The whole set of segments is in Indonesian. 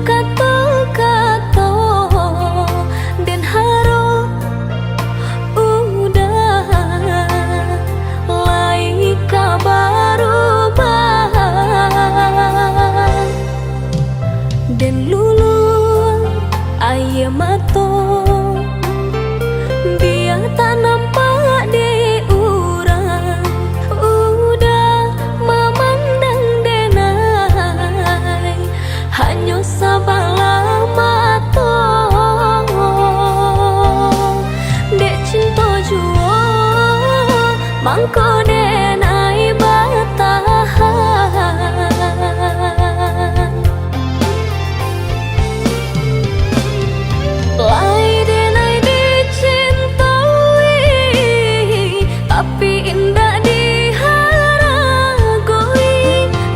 kato-kato den haro udah lai kabaruban den lulu aye mato biar tak nampak di urang udah memandang denai hanya sabala mato dek cinta jua mangko denai batahan lai denai dicintai tapi indah diharagoi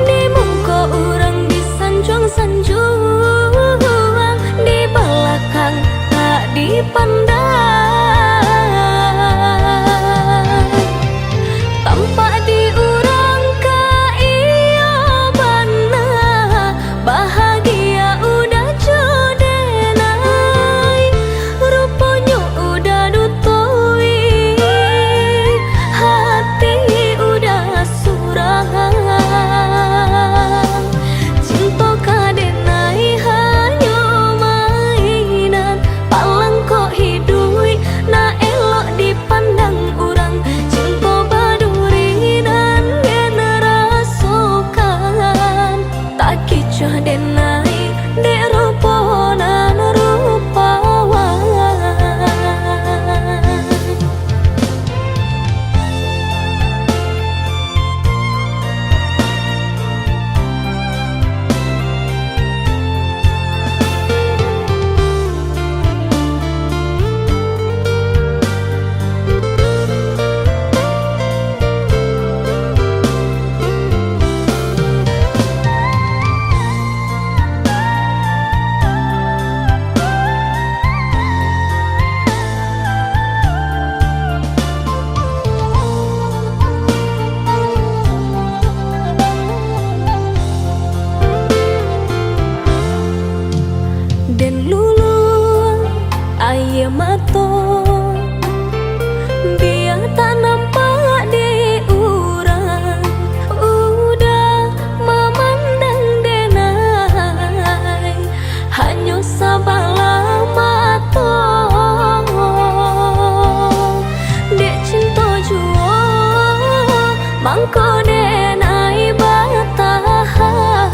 di muka orang disanjung-sanjung di belakang tak dipandang tampak di orang kaya bana bahagia udah jodenai rupanya udah dutui hati udah surang cinta kadenai hanya mainan palang kok hidui na elok dipandang orang cinta badurinan generasukan tak kicah denai dek ruponan rupawan den lulu aye mato biar tak nampak di urang udah memandang denai hanya sabala mato dek cinta jua mangko denai batahan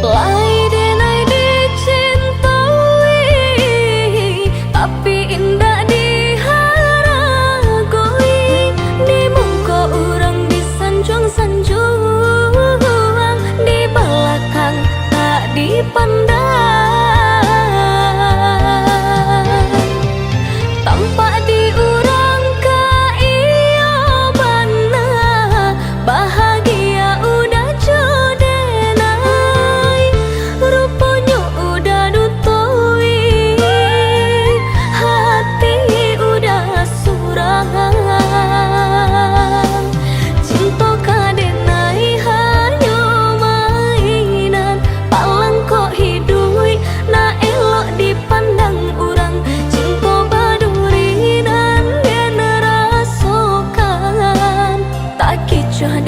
lai denai dicintai tapi indah diharagoi di muka orang disanjung-sanjung di belakang tak dipandang tampak di orang kaya bana bahagia udah jodenai rupanya udah dutui hati udah surang cinta kadenai hanya mainan palang kok hidui na elok dipandang orang cinta badurinan generasukan tak kicah